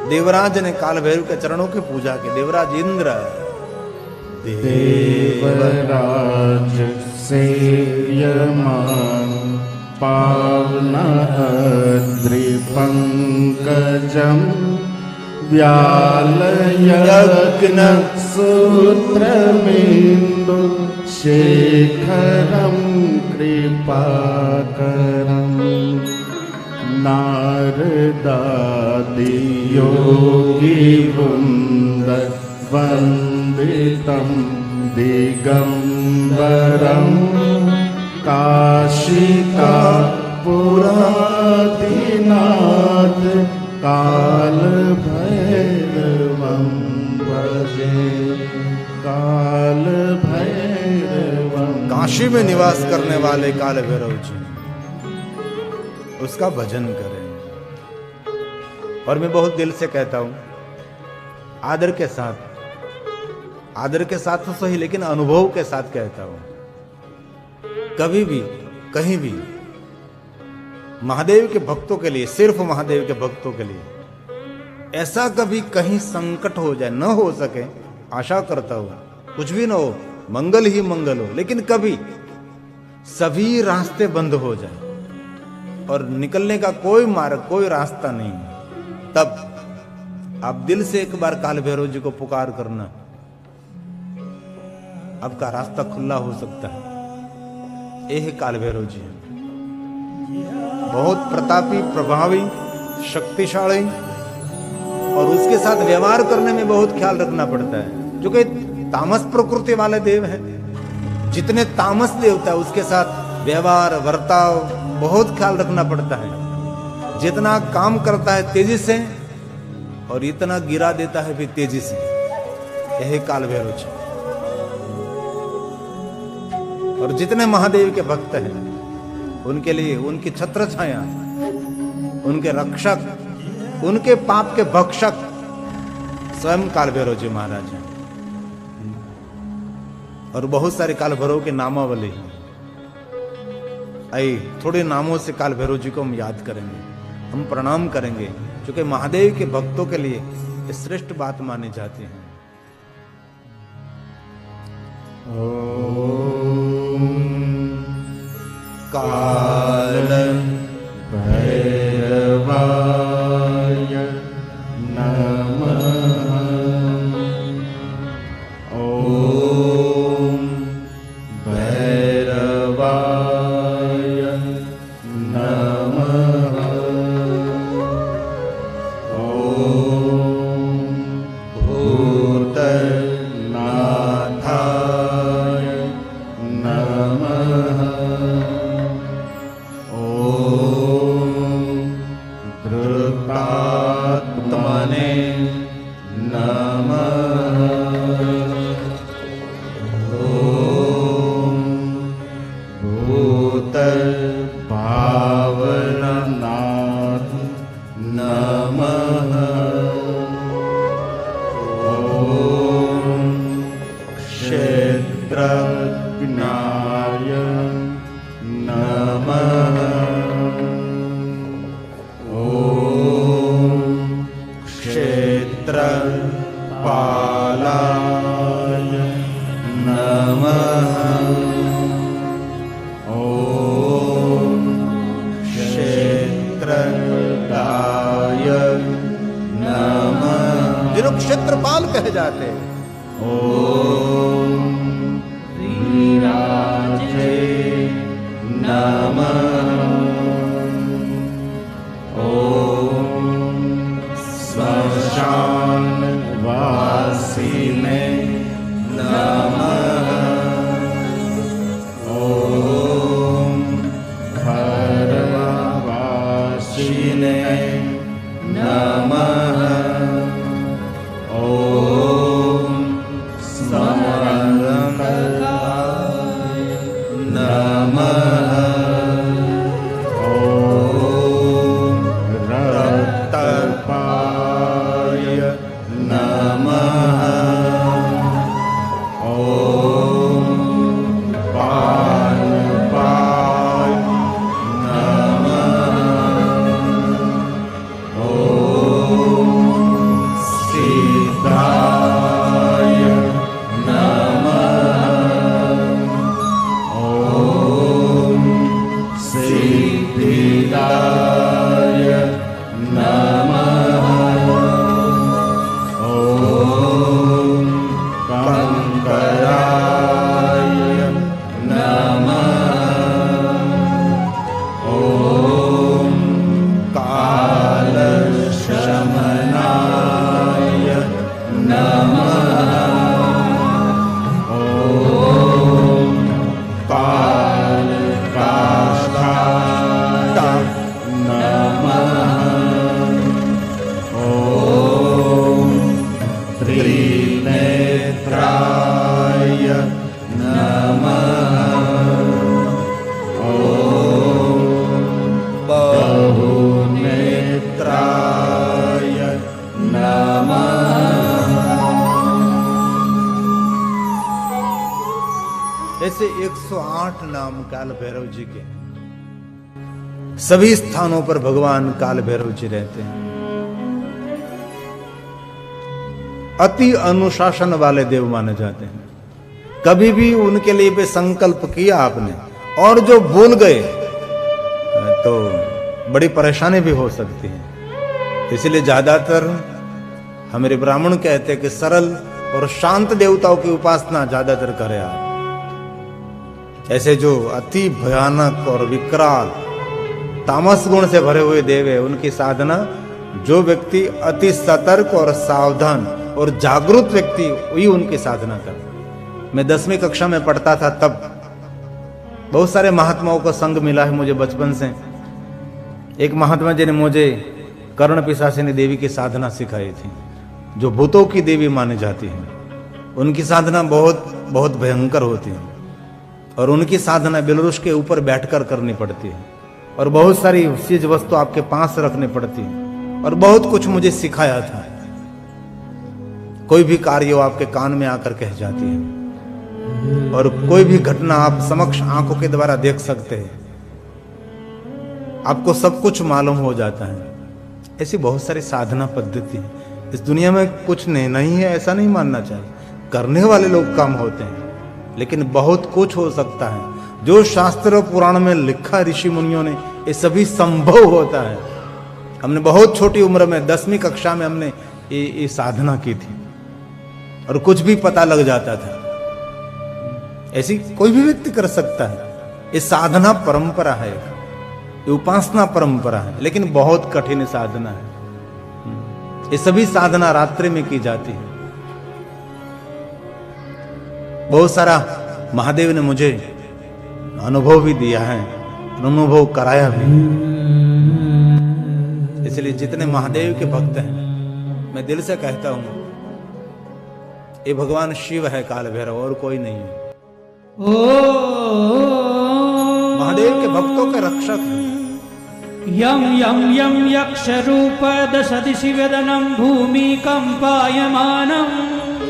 देवराज ने काल भैरव के चरणों की पूजा की। देवराज इंद्र, देवराज सेव्यमान पावनाद्रिपङ्कजं व्यालयज्ञ सूत्रमेन्दु शेखरं कृपाकरं नारदादियोगी वृन्द वन्दितं दिगम्बरं काशिकापुरादिनाथ काल भैरवं भजे काल भैरवं। काशी में निवास करने वाले काल भैरव जी, उसका भजन करें। और मैं बहुत दिल से कहता हूं, आदर के साथ तो सही, लेकिन अनुभव के साथ कहता हूं, कभी भी कहीं भी महादेव के भक्तों के लिए, सिर्फ महादेव के भक्तों के लिए ऐसा कभी कहीं संकट हो जाए, न हो सके, आशा करता हूं कुछ भी ना हो, मंगल ही मंगल हो, लेकिन कभी सभी रास्ते बंद हो जाए और निकलने का कोई मार्ग, कोई रास्ता नहीं, तब आप दिल से एक बार काल भैरव जी को पुकार करना, आपका रास्ता खुला हो सकता है। यह काल भैरव जी है, बहुत प्रतापी, प्रभावी, शक्तिशाली, और उसके साथ व्यवहार करने में बहुत ख्याल रखना पड़ता है, जो कि तामस प्रकृति वाले देव हैं। जितने तामस देवता है उसके साथ व्यवहार, वर्ताव बहुत ख्याल रखना पड़ता है। जितना काम करता है तेजी से और इतना गिरा देता है भी तेजी से। यही काल भैरव जी। और जितने महादेव के भक्त हैं उनके लिए उनकी छत्र छाया, उनके रक्षक, उनके पाप के भक्षक स्वयं काल भैरव जी महाराज हैं। और बहुत सारे काल भैरव के नामावली हैं। आइए थोड़े नामों से काल भैरव जी को हम याद करेंगे, हम प्रणाम करेंगे, क्योंकि महादेव के भक्तों के लिए श्रेष्ठ बात मानी जाती है। काल भैरवाय नमः। ओम भैरवाय नमः। ओम भूतनाथाय नमः। धृतात्मने नमः। ओम भूतभावननाथ नमः। ओम क्षेत्रज्ञाय नमः। क्षेत्रपालाय नमः। ओम क्षेत्रदाय नमः। जिनको क्षेत्रपाल कहे जाते हैं। ओम वीराजे नमः। ओम श्मशान वासिने नमः। ओम खरवासिने नमः। ओम समरंगाय नमः। ऐसे 108 नाम काल भैरव जी के सभी स्थानों पर भगवान काल भैरव जी रहते हैं। अति अनुशासन वाले देव माने जाते हैं। कभी भी उनके लिए भी संकल्प किया आपने और जो भूल गए तो बड़ी परेशानी भी हो सकती है। इसलिए ज्यादातर हमारे ब्राह्मण कहते हैं कि सरल और शांत देवताओं की उपासना ज्यादातर करें आप। ऐसे जो अति भयानक और विकराल तामस गुण से भरे हुए देव है, उनकी साधना जो व्यक्ति अति सतर्क और सावधान और जागरूक व्यक्ति वही उनकी साधना कर। मैं 10वीं कक्षा में पढ़ता था तब बहुत सारे महात्माओं का संग मिला है मुझे बचपन से। एक महात्मा जी ने मुझे कर्ण पिशाचिनी देवी की साधना सिखाई थी, जो भूतों की देवी मानी जाती है। उनकी साधना बहुत बहुत भयंकर होती है और उनकी साधना बेलरुष के ऊपर बैठकर करनी पड़ती है और बहुत सारी चीज वस्तु आपके पास रखनी पड़ती है और बहुत कुछ मुझे सिखाया था। कोई भी कार्य आपके कान में आकर कह जाती है और कोई भी घटना आप समक्ष आंखों के द्वारा देख सकते हैं, आपको सब कुछ मालूम हो जाता है। ऐसी बहुत सारी साधना पद्धति है इस दुनिया में। कुछ नहीं है ऐसा नहीं मानना चाहिए, करने वाले लोग कम होते हैं लेकिन बहुत कुछ हो सकता है। जो शास्त्र पुराण में लिखा ऋषि मुनियों ने, ये सभी संभव होता है। हमने बहुत छोटी उम्र में 10वीं कक्षा में हमने ये साधना की थी और कुछ भी पता लग जाता था। ऐसी कोई भी व्यक्ति कर सकता है। ये साधना परंपरा है, ये उपासना परंपरा है, लेकिन बहुत कठिन साधना है। ये सभी साधना रात्रि में की जाती है। बहुत सारा महादेव ने मुझे अनुभव भी दिया है, अनुभव कराया भी। इसलिए जितने महादेव के भक्त हैं, मैं दिल से कहता हूं ये भगवान शिव है काल भैरव, और कोई नहीं है। महादेव के भक्तों के रक्षक हैं। यम यम यम यक्ष रूप दश दिशि वेदनम भूमि कंपायमानम।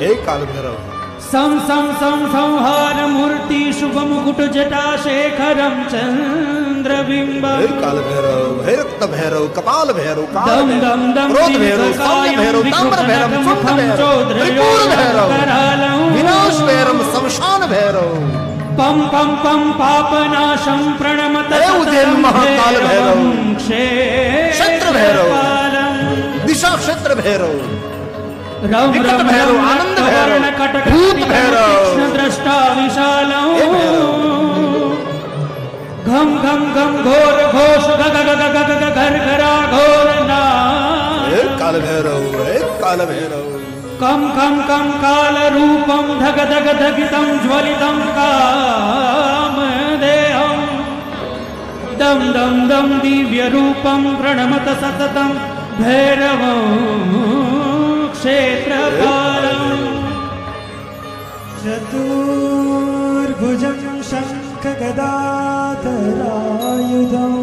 हे काल भैरव, सं सं सं संहार मूर्ति शुभ मुकुट जटा शेखरम चंद्रबिंबम। हे काल भैरव, हे रक्त भैरव, कपाल भैरव, काल दम दम दम क्रोध भैरव, सौम्य भैरव, ताम्र भैरव, चुंड भैरव, त्रिपुर भैरव, विनाश भैरव, शमशान भैरव। पम पम पम पापनाशं प्रणमत उदयन महाकाल भैरव, क्षेत्र भैरव, दिशा क्षेत्र भैरव, विकट भैरव, आनंद भैरव, भूत भैरव, दृष्टा विशालम। घम घम घम घोर घोष गग गग गग घर घरा घोर नाद। हे काल भैरव, हे काल भैरव। कम कम कम काल रूपम धग धग धगितम ज्वलितम कामदेहम। दम दम दम दिव्य रूपम प्रणमत सततम भैरवं क्षेत्रपालम्। चतुर्भुजं शङ्खगदाधरायुधं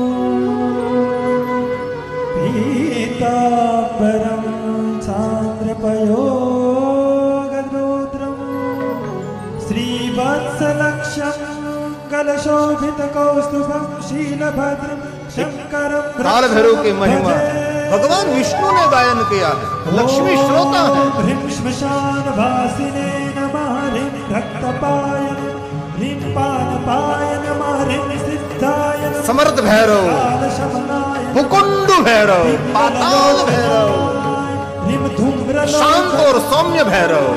पीताम्बरं चान्द्रपयोगरुद्रं श्रीवत्सलक्ष्यं कलशोभितकौस्तुभं शीलभद्रं शङ्करं। काल भैरव की महिमा भगवान विष्णु ने गायन किया है, लक्ष्मी श्रोता है। ह्रीं श्मशान वासिने नमः, ह्रीं रक्तपायने ह्रीं पानपाय नमः ह्रीं सिद्धाय नमः समर्थ भैरव, कालशमनाय नमः मुकुंड भैरव, पाताल भैरव, ह्रीं धूम्रलोचनाय शांत और सौम्य भैरव,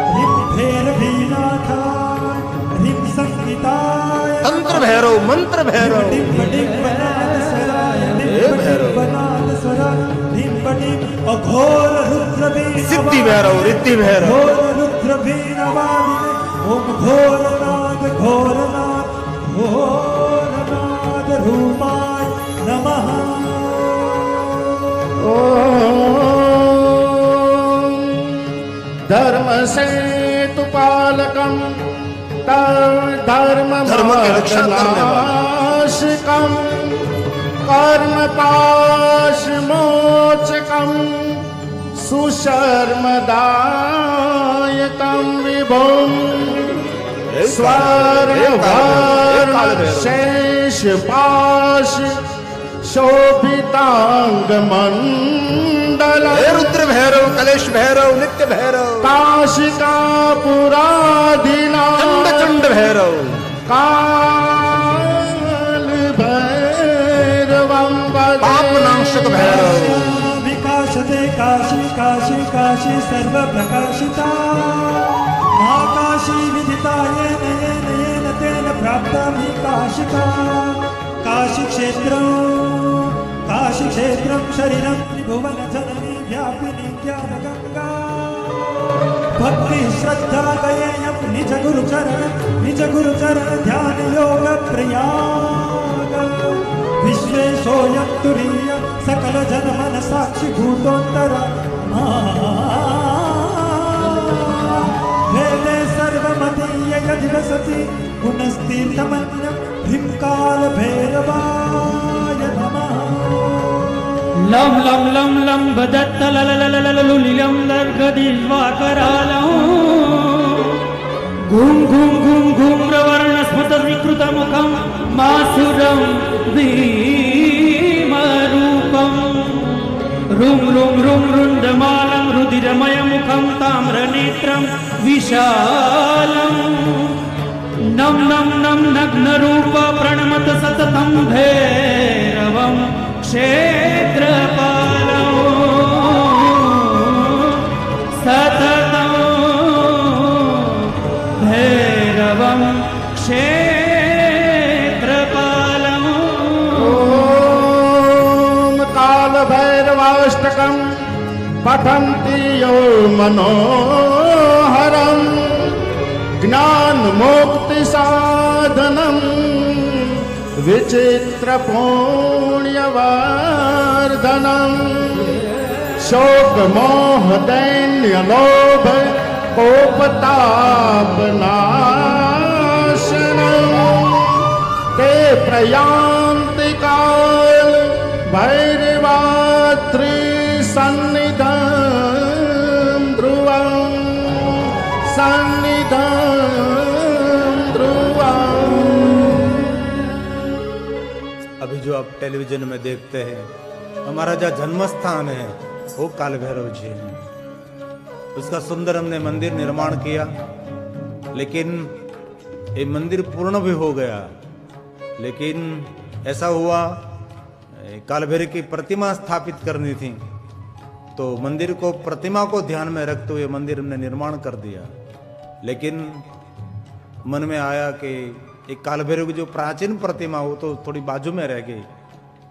ह्रीं भैरवीनाथाय ह्रीं संहिताय तंत्र भैरव, मंत्र भैरव, अघोर रुद्रवीण सिद्धि भैरव, रिद्धि भैरव, घोर रुद्रवीणवादिने ओम घोरनाद घोरनाद घोरनाद रूपाय नमः। धर्म सेतुपालकं धर्म की रक्षा करने वाला, कर्मपाशमोचकं सुशर्मदायकं विभुं स्वर्णशेषपाश शोभितांगमण्डलम् हे रुद्र भैरव, कलेश भैरव, नित्य भैरव, काशिकापुराधीनाथ चंड भैरव, काल भैरवं वदे पापनाशक भैरव, विकासते काशी काशी काशी सर्वप्रकाशिता महाकाशी विदिता येन येन येन तेन प्राप्ता हि काशिका काशीक्षेत्रं शरीरं त्रिभुवन जननी व्यापिनी ज्ञानगंगा भक्ति श्रद्धा गयेयं निज गुरुचरण ध्यान योग प्रयाग विश्वेशोऽयं तुरीय सकल जनमन साक्षी भूतोत्तरा वेदे सर्वमतीय यदिवसति गुणस्तीर्थमन्यं ह्रीं कालभैरवाय नमः। लं लं लं लं भदत्त ललललललुलिलं लर्गदिवाकरालं घुं घुं घुं घुम्रवर्णस्फुटविकृतमुखं मासुरं भीमरूपं रुं रुं रुं रुन्दमालं रुधिरमयमुखं ताम्रनेत्रं विशालं नं नं नं नग्नरूप प्रणमत सततं भैरवं क्षेत्रपालं सततं भैरवं क्षेत्रपालम् ॐ कालभैरवाष्टकं पठन्ति यो मनोहरं ज्ञानमुक्तिसाधनं विचित्रपुण्यवर्धनं शोकमोहदैन्यलोभ कोपतापनाशनं ते प्रयान्ति काल भैरवात्रिसन्निधं ध्रुवं अभी जो आप टेलीविजन में देखते हैं, हमारा जो जन्म स्थान है वो काल भैरव जी है। उसका सुंदर हमने मंदिर निर्माण किया, लेकिन ये मंदिर पूर्ण भी हो गया, लेकिन ऐसा हुआ काल भैरव की प्रतिमा स्थापित करनी थी, तो मंदिर को प्रतिमा को ध्यान में रखते हुए मंदिर हमने निर्माण कर दिया। लेकिन मन में आया कि एक काल भैरव की जो प्राचीन प्रतिमा वो तो थोड़ी बाजू में रह गई,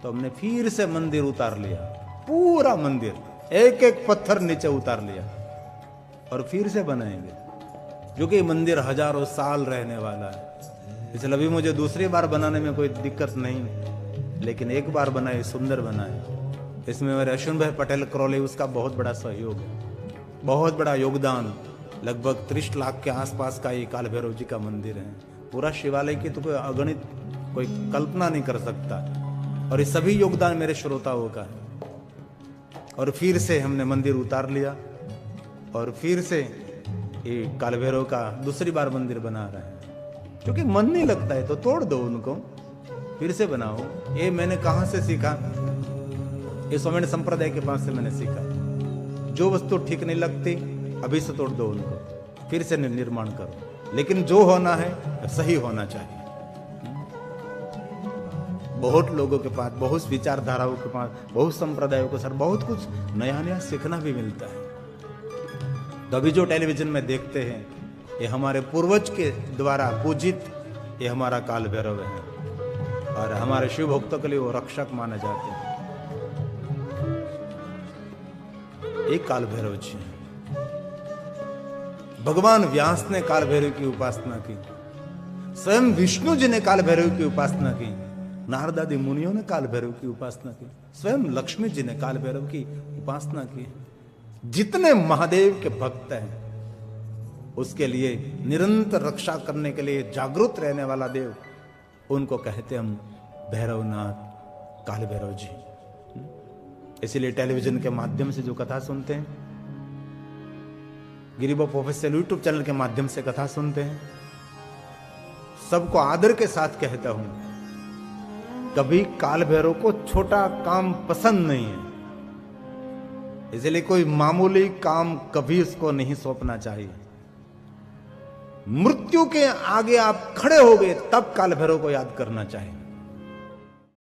तो हमने फिर से मंदिर उतार लिया, पूरा मंदिर एक एक पत्थर नीचे उतार लिया और फिर से बनाएंगे, जो कि मंदिर हजारों साल रहने वाला है। इसलिए अभी मुझे दूसरी बार बनाने में कोई दिक्कत नहीं, लेकिन एक बार बनाए सुंदर बनाए। इसमें मेरे अश्विन भाई पटेल करौली, उसका बहुत बड़ा सहयोग है, बहुत बड़ा योगदान। लगभग 30 लाख के आसपास का ये काल भैरव जी का मंदिर है। पूरा शिवालय की तो कोई अगणित कोई कल्पना नहीं कर सकता, और ये सभी योगदान मेरे श्रोताओं का है। और फिर से हमने मंदिर उतार लिया और फिर से ये काल भैरव का दूसरी बार मंदिर बना रहे हैं, क्योंकि मन नहीं लगता है तो तोड़ दो उनको, फिर से बनाओ। ये मैंने कहाँ से सीखा? ये स्वामी संप्रदाय के पास से मैंने सीखा। जो वस्तु ठीक नहीं लगती अभी से तोड़ दो उनको, फिर से निर्माण करो। लेकिन जो होना है सही होना चाहिए। बहुत लोगों के पास, बहुत विचारधाराओं के पास, बहुत संप्रदायों के साथ बहुत कुछ नया नया सीखना भी मिलता है। तो अभी जो टेलीविजन में देखते हैं ये हमारे पूर्वज के द्वारा पूजित ये हमारा काल भैरव है और हमारे शिव भक्तों के लिए वो रक्षक माने जाते हैं। एक काल भैरव जी हैं। भगवान व्यास ने काल भैरव की उपासना की, स्वयं विष्णु जी ने काल भैरव की उपासना की, नारद आदि मुनियों ने काल भैरव की उपासना की, स्वयं लक्ष्मी जी ने काल भैरव की उपासना की। जितने महादेव के भक्त हैं उसके लिए निरंतर रक्षा करने के लिए जागरूक रहने वाला देव, उनको कहते हम भैरवनाथ, काल भैरव जी। इसीलिए टेलीविजन के माध्यम से जो कथा सुनते हैं, गिरिबाबा ऑफिशियल यूट्यूब चैनल के माध्यम से कथा सुनते हैं, सबको आदर के साथ कहता हूं, कभी काल भैरव को छोटा काम पसंद नहीं है, इसलिए कोई मामूली काम कभी उसको नहीं सौंपना चाहिए। मृत्यु के आगे आप खड़े हो गए तब काल भैरव को याद करना चाहिए।